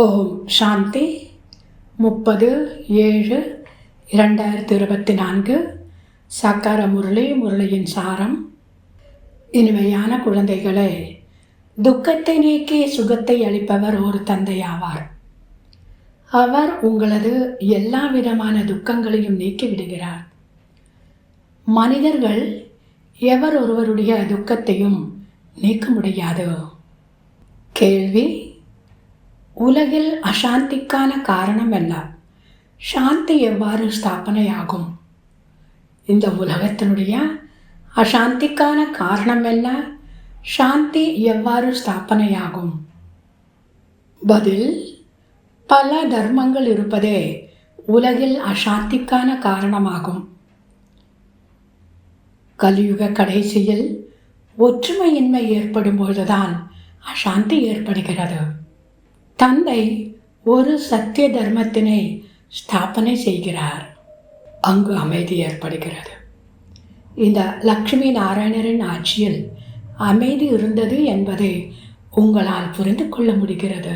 ஓம் சாந்தி 30/7/2024 சாக்கார முரளியின் சாரம். இனிமையான குழந்தைகளே, துக்கத்தை நீக்கி சுகத்தை அளிப்பவர் ஒரு தந்தையாவார். அவர் உங்களது எல்லா விதமான துக்கங்களையும் நீக்கி விடுகிறார். மனிதர்கள் எவர் ஒருவருடைய துக்கத்தையும் நீக்க முடியாது. கேள்வி: உலகில் அசாந்திக்கான காரணம் என்ன? சாந்தி எவ்வாறு ஸ்தாபனையாகும்? இந்த உலகத்தினுடைய அசாந்திக்கான காரணம் என்ன? சாந்தி எவ்வாறு ஸ்தாபனையாகும்? பதில்: பல தர்மங்கள் இருப்பதே உலகில் அசாந்திக்கான காரணமாகும். கலியுக கடைசியில் ஒற்றுமையின்மை ஏற்படும் பொழுதுதான் அசாந்தி ஏற்படுகிறது. தந்தை ஒரு சத்திய தர்மத்தினை ஸ்தாபனை செய்கிறார். அங்கு அமைதி ஏற்படுகிறது. இந்த லக்ஷ்மி நாராயணரின் ஆட்சியில் அமைதி இருந்தது என்பதை உங்களால் புரிந்து கொள்ள முடிகிறது.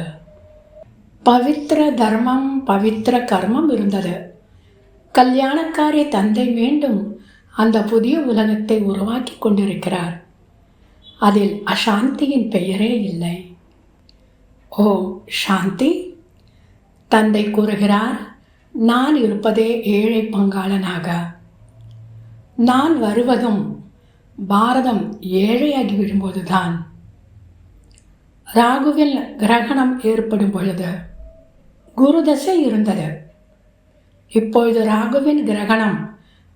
பவித்திர தர்மம், பவித்திர கர்மம் இருந்தது. கல்யாணக்காரி தந்தை மீண்டும் அந்த புதிய உலகத்தை உருவாக்கி கொண்டிருக்கிறார். அதில் அசாந்தியின் பெயரே இல்லை. ஓம் சாந்தி. தந்தை கூறுகிறார், நான் இருப்பதே ஏழை பங்காளனாக. நான் வருவதும் பாரதம் ஏழையாகி விடும்போதுதான். ராகுவில் கிரகணம் ஏற்படும் பொழுது குரு தசை இருந்தது. இப்பொழுது ராகுவின் கிரகணம்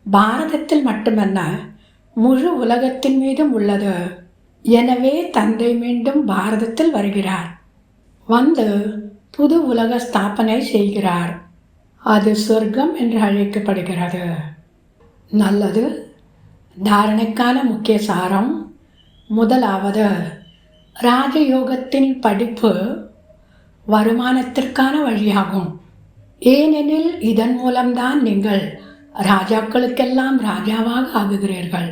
பாரதத்தில் மட்டுமல்ல, முழு உலகத்தின் மீதும் உள்ளது. எனவே தந்தை மீண்டும் பாரதத்தில் வருகிறார். வந்து புது உலக ஸ்தாபனை செய்கிறார். அது சொர்க்கம் என்று அழைக்கப்படுகிறது. நல்லது. தாரணைக்கான முக்கிய சாரம். முதலாவது, ராஜயோகத்தின் படிப்பு வருமானத்திற்கான வழியாகும். ஏனெனில் இதன் மூலம்தான் நீங்கள் ராஜாக்களுக்கெல்லாம் ராஜாவாக ஆகுகிறீர்கள்.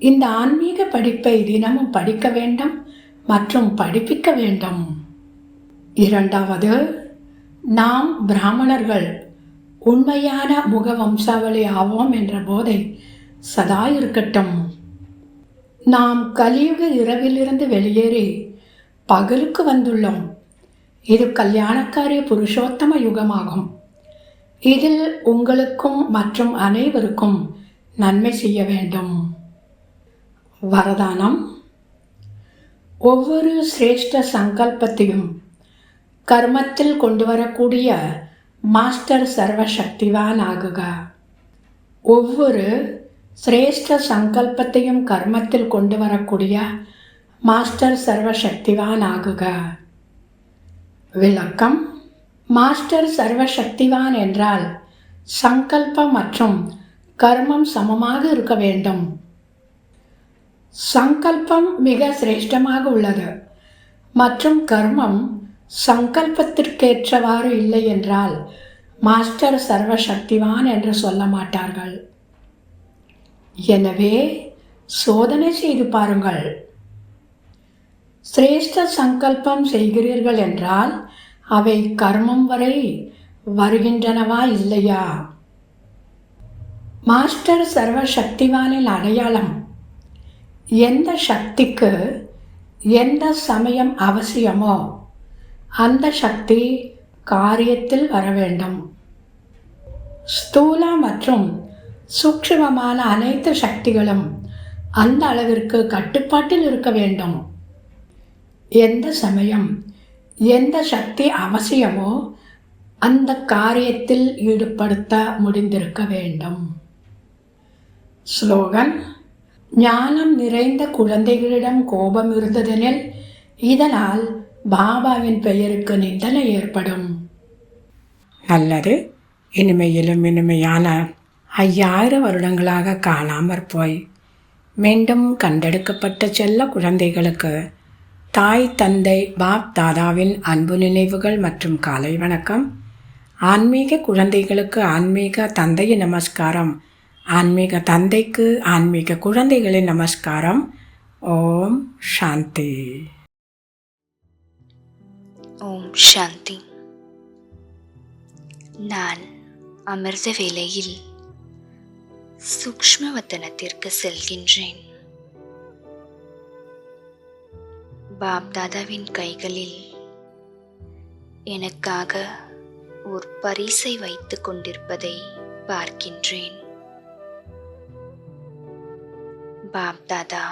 இந்த ஆன்மீக படிப்பை தினமும் படிக்க வேண்டும் மற்றும் படிப்பிக்க வேண்டும். இரண்டாவது, நாம் பிராமணர்கள் உண்மையான முக வம்சாவளி ஆவோம் என்ற போதை சதா இருக்கட்டும். நாம் கலியுக இரவிலிருந்து வெளியேறி பகலுக்கு வந்துள்ளோம். இது கல்யாணக்காரிய புருஷோத்தம யுகமாகும். இதில் உங்களுக்கும் மற்றும் அனைவருக்கும் நன்மை செய்ய வேண்டும். வரதானம்: ஒவ்வொரு சிரேஷ்ட சங்கல்பத்தையும் கர்மத்தில் கொண்டு வரக்கூடிய மாஸ்டர் சர்வசக்திவான் ஆகுக. ஒவ்வொரு சிரேஷ்ட சங்கல்பத்தையும் கர்மத்தில் கொண்டு வரக்கூடிய மாஸ்டர் சர்வசக்திவான் ஆகுக. விளக்கம்: மாஸ்டர் சர்வசக்திவான் என்றால் சங்கல்பம் மற்றும் கர்மம் சமமாக இருக்க வேண்டும். சங்கல்பம் மிக சிரேஷ்டமாக உள்ளது மற்றும் கர்மம் சங்கல்பத்திற்கேற்றவாறு இல்லை என்றால் மாஸ்டர் சர்வசக்திவான் என்று சொல்ல மாட்டார்கள். எனவே சோதனை செய்து பாருங்கள். சிரேஷ்ட சங்கல்பம் செய்கிறீர்கள் என்றால் அவை கர்மம் வரை வருகின்றனவா இல்லையா? மாஸ்டர் சர்வசக்திவானின் அடையாளம்: எந்த சக்திக்கு எந்த சமயம் அவசியமோ அந்த சக்தி காரியத்தில் வர வேண்டும். ஸ்தூல மற்றும் சூக்ஷ்மமான அனைத்து சக்திகளும் அந்த அளவிற்கு கட்டுப்பாட்டில் இருக்க வேண்டும். எந்த சமயம் எந்த சக்தி அவசியமோ அந்த காரியத்தில் ஈடுபடுத்த முடிந்திருக்க வேண்டும். ஸ்லோகன்: ஞானம் நிறைந்த குழந்தைகளிடம் கோபம் இருந்ததெனில் இதனால் பாபாவின் பெயருக்கு நிந்தனை ஏற்படும். நல்லது. இனிமையிலும் இனிமையான 5000 வருடங்களாக காணாமற் போய் மீண்டும் கண்டெடுக்கப்பட்ட செல்ல குழந்தைகளுக்கு தாய் தந்தை பாப் தாதாவின் அன்பு நினைவுகள் மற்றும் காலை வணக்கம். ஆன்மீக குழந்தைகளுக்கு ஆன்மீக தந்தையின் நமஸ்காரம். ஆன்மீக தந்தைக்கு ஆன்மீக குழந்தைகளின் நமஸ்காரம். ஓம் சாந்தி. ஓம் சாந்தி. நான் அமிர்த வேளையில் சூக்ஷ்ம வத்தனத்திற்கு செல்கின்றேன். பாப்தாதாவின் கைகளில் எனக்காக ஒரு பரிசை வைத்துக் கொண்டிருப்பதை பார்க்கின்றேன். பாப்தாதா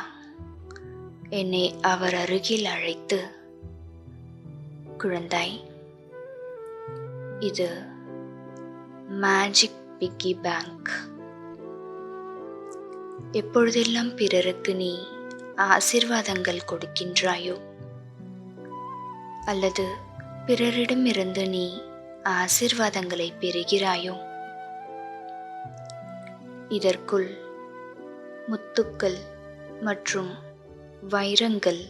என்னை அவர் அருகில் அழைத்து, குழந்தாய், இது மேஜிக் பிக்கி பேங்க். எப்பொழுதெல்லாம் பிறருக்கு நீ ஆசீர்வாதங்கள் கொடுக்கின்றாயோ அல்லது பிறரிடமிருந்து நீ ஆசீர்வாதங்களை பெறுகிறாயோ, இதற்குள் முத்துக்கள் மற்றும் வைரங்கள்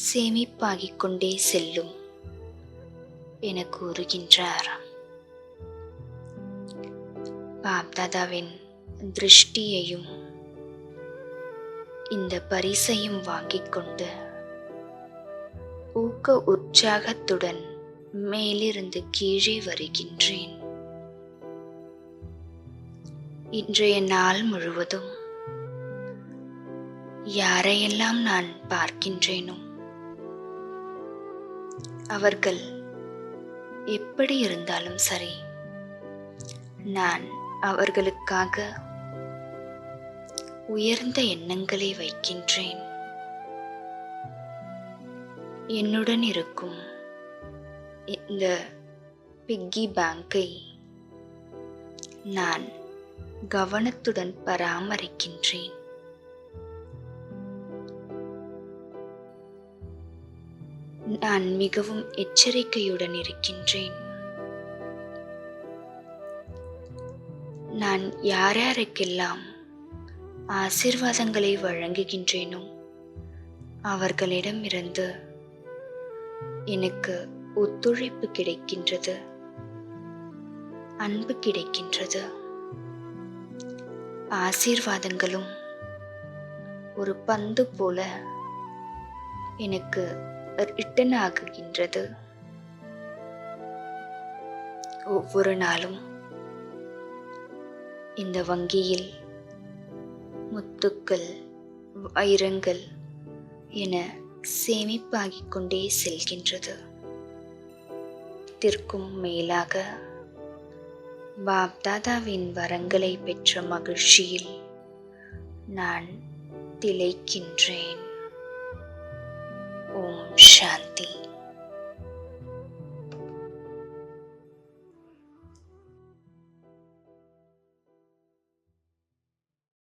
சேமிப்பாகிக் கொண்டே செல்லும் என கூறுகின்றார். பாப்தாதாவின் திருஷ்டியையும் இந்த பரிசையும் வாங்கிக் கொண்டு ஊக்க உற்சாகத்துடன் மேலிருந்து கீழே வருகின்றேன். இன்றைய நாள் முழுவதும் யாரையெல்லாம் நான் பார்க்கின்றேனோ அவர்கள் எப்படி இருந்தாலும் சரி, நான் அவர்களுக்காக உயர்ந்த எண்ணங்களை வைக்கின்றேன். என்னுடன் இருக்கும் இந்த பிக்கி பேங்கை நான் கவனத்துடன் பராமரிக்கின்றேன். நான் மிகவும் எச்சரிக்கையுடன் இருக்கின்றேன். நான் யாருக்கெல்லாம் ஆசீர்வாதங்களை வழங்குகின்றேனோ அவர்களிடமிருந்து எனக்கு ஒத்துழைப்பு கிடைக்கின்றது, அன்பு கிடைக்கின்றது. ஆசீர்வாதங்களும் ஒரு பந்து போல எனக்கு ரிட்டன் ஆகுகின்றது. ஒவ்வொரு நாளும் இந்த வங்கியில் முத்துக்கள், வைரங்கள் என சேமிப்பாகிக் கொண்டே செல்கின்றது. இதற்கும் மேலாக பாப்தாதாவின் வரங்களை பெற்ற மகிழ்ச்சியில் நான் திளைக்கின்றேன். ஓம் சாந்தி.